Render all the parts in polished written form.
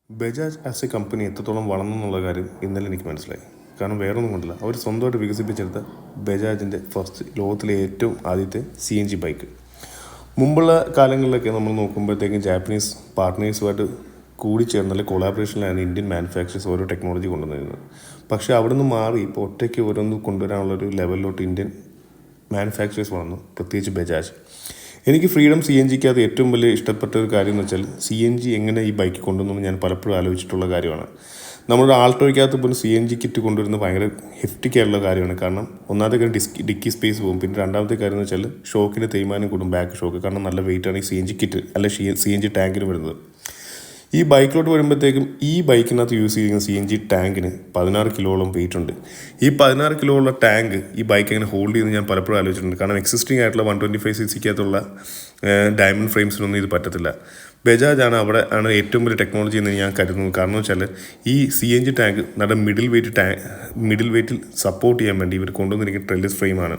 Bajaj as A company എത്രത്തോളം വളർന്നു എന്നുള്ള കാര്യം ഇന്നലെ എനിക്ക് മനസ്സിലായി. കാരണം വേറൊന്നും കൊണ്ടില്ല, അവർ സ്വന്തമായിട്ട് വികസിപ്പിച്ചെടുത്ത ബജാജിൻ്റെ ലോകത്തിലെ ഏറ്റവും ആദ്യത്തെ CNG ബൈക്ക്. മുമ്പുള്ള കാലങ്ങളിലൊക്കെ നമ്മൾ നോക്കുമ്പോഴത്തേക്കും ജാപ്പനീസ് പാർട്ട്നേഴ്സുമായിട്ട് കൂടിച്ചേർന്നുള്ള കൊളാബറേഷനിലാണ് ഇന്ത്യൻ മാനുഫാക്ചേഴ്സ് ഓരോ ടെക്നോളജി കൊണ്ടുവന്നിരുന്നത്. പക്ഷേ അവിടെ നിന്ന് മാറി ഇപ്പോൾ ഒറ്റയ്ക്ക് ഓരോന്ന് കൊണ്ടുവരാനുള്ളൊരു ലെവലിലോട്ട് ഇന്ത്യൻ മാനുഫാക്ചേഴ്സ് വന്നു, പ്രത്യേകിച്ച് ബജാജ്. എനിക്ക് ഫ്രീഡം CNGക്കകത്ത് ഏറ്റവും വലിയ ഇഷ്ടപ്പെട്ട ഒരു കാര്യം എന്ന് വെച്ചാൽ CNG എങ്ങനെ ഈ ബൈക്ക് കൊണ്ടുവന്നു ഞാൻ പലപ്പോഴും ആലോചിച്ചിട്ടുള്ള കാര്യമാണ്. നമ്മുടെ ആൾട്ടോയ്ക്കകത്ത് പോലും CNG കിറ്റ് കൊണ്ടുവരുന്നത് ഭയങ്കര ഹെഫ്റ്റിക്കായിട്ടുള്ള കാര്യമാണ്. കാരണം ഒന്നാമത്തെ കാര്യം ഡിക്കി സ്പേസ് പോകും, പിന്നെ രണ്ടാമത്തെ കാര്യം എന്ന് വെച്ചാൽ ഷോക്കിൻ്റെ തേയ്മാനം കൂടും, ബാക്ക് ഷോക്ക്. കാരണം നല്ല വെയിറ്റാണ് ഈ CNG കിറ്റ് അല്ല CNG ടാങ്കിന് വരുന്നത്. ഈ ബൈക്കിലോട്ട് വരുമ്പോഴത്തേക്കും ഈ ബൈക്കിനകത്ത് യൂസ് ചെയ്യുന്ന CNG ടാങ്കിന് 16 കിലോളം വെയിറ്റ് ഉണ്ട്. ഈ 16 കിലോ ഉള്ള ടാങ്ക് ഈ ബൈക്ക് എങ്ങനെ ഹോൾഡ് ചെയ്യുന്നത് ഞാൻ പലപ്പോഴും ആലോചിച്ചിട്ടുണ്ട്. കാരണം എക്സിസ്റ്റിംഗ് ആയിട്ടുള്ള 125cc ഡയമണ്ട് ഫ്രെയിംസിനൊന്നും ഇത് പറ്റത്തില്ല. ബജാജ് ആണ് ഏറ്റവും വലിയ ടെക്നോളജി എന്ന് ഞാൻ കരുതുന്നു. കാരണം വെച്ചാൽ ഈ CNG ടാങ്ക് നമ്മുടെ മിഡിൽ വെയിറ്റിൽ സപ്പോർട്ട് ചെയ്യാൻ വേണ്ടി ഇവർ കൊണ്ടുവന്നിരിക്കുന്ന ട്രെല്ലിസ് ഫ്രെയിമാണ്.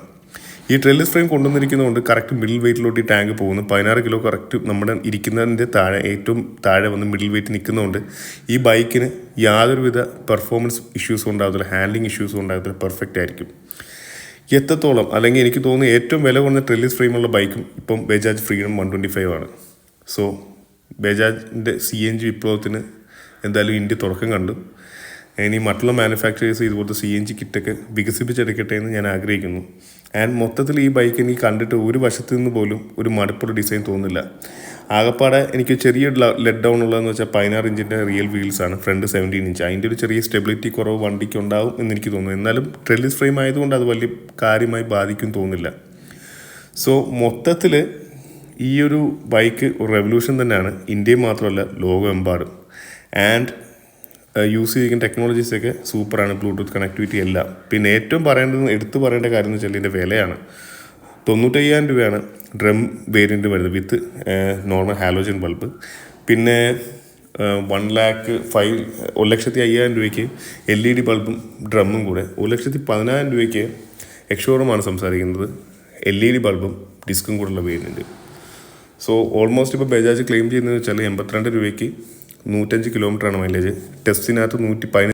ഈ ട്രെല്ലിസ് ഫ്രെയിം കൊണ്ടുവന്നിരിക്കുന്നതുകൊണ്ട് കറക്റ്റ് മിഡിൽ വെയിറ്റിലോട്ട് ഈ ടാങ്ക് പോകുന്നു. 16 കിലോ കറക്റ്റ് നമ്മുടെ ഇരിക്കുന്നതിൻ്റെ ഏറ്റവും താഴെ വന്ന് മിഡിൽ വെയിറ്റ് നിൽക്കുന്നതുകൊണ്ട് ഈ ബൈക്കിന് യാതൊരുവിധ പെർഫോമൻസ് ഇഷ്യൂസും ഉണ്ടാകത്തില്ല, ഹാൻഡ്ലിങ് ഇഷ്യൂസും ഉണ്ടാകത്തില്ല, പെർഫെക്റ്റ് ആയിരിക്കും. എത്രത്തോളം അല്ലെങ്കിൽ എനിക്ക് തോന്നുന്നു ഏറ്റവും വില കുറഞ്ഞ ട്രെല്ലിസ് ഫ്രെയിമുള്ള ബൈക്കും ഇപ്പം ബജാജ് ഫ്രീഡം 125 ആണ്. സോ ബജാജിൻ്റെ CNG വിപ്ലവത്തിന് എന്തായാലും ഇന്ത്യ തുടക്കം കണ്ടു. ഇനി മറ്റുള്ള മാനുഫാക്ചറേഴ്സ് ഇതുപോലത്തെ CNG കിറ്റൊക്കെ വികസിപ്പിച്ചെടുക്കട്ടെ എന്ന് ഞാൻ ആഗ്രഹിക്കുന്നു. ആൻഡ് മൊത്തത്തിൽ ഈ ബൈക്ക് എനിക്ക് കണ്ടിട്ട് ഒരു വശത്തു നിന്ന് പോലും ഒരു മടുപ്പുള്ള ഡിസൈൻ തോന്നുന്നില്ല. ആകപ്പാടെ എനിക്ക് ചെറിയ ലെറ്റ് ഡൗൺ ഉള്ളതെന്ന് വെച്ചാൽ 16 ഇഞ്ചിൻ്റെ റിയൽ വീൽസാണ്, ഫ്രണ്ട് 17 ഇഞ്ച്. അതിൻ്റെ ഒരു ചെറിയ സ്റ്റെബിലിറ്റി കുറവ് വണ്ടിക്ക് ഉണ്ടാവും എന്നെനിക്ക് തോന്നുന്നു. എന്നാലും ട്രെല്ലിസ് ഫ്രെയിം ആയതുകൊണ്ട് അത് വലിയ കാര്യമായി ബാധിക്കും തോന്നുന്നില്ല. സോ മൊത്തത്തിൽ ഈ ഒരു ബൈക്ക് ഒരു റെവല്യൂഷൻ തന്നെയാണ്, ഇന്ത്യയിൽ മാത്രമല്ല ലോകമെമ്പാടും. ആൻഡ് യൂസ് ചെയ്തിരിക്കുന്ന ടെക്നോളജീസൊക്കെ സൂപ്പറാണ്, ബ്ലൂടൂത്ത് കണക്ടിവിറ്റി എല്ലാം. പിന്നെ ഏറ്റവും എടുത്തു പറയേണ്ട കാര്യം എന്ന് വെച്ചാൽ ഇതിൻ്റെ വിലയാണ്. 95,000 രൂപയാണ് ഡ്രം വേരിയൻറ്റ് വരുന്നത് വിത്ത് നോർമൽ ഹാലോജൻ ബൾബ്. പിന്നെ 1,05,000 രൂപയ്ക്ക് LED ബൾബും ഡ്രമ്മും കൂടെ. 1,10,000 രൂപയ്ക്ക് എക്സ്ഷോറൂമാണ് സംസാരിക്കുന്നത്, LED ബൾബും ഡിസ്കും കൂടെയുള്ള വേരിയൻറ്റ്. സോ ഓൾമോസ്റ്റ് ഇപ്പോൾ ബജാജ് ക്ലെയിം ചെയ്യുന്നതെന്ന് വെച്ചാൽ 82 രൂപയ്ക്ക് 105 കിലോമീറ്ററാണ് മൈലേജ്. ടെസ്റ്റിനകത്ത് 115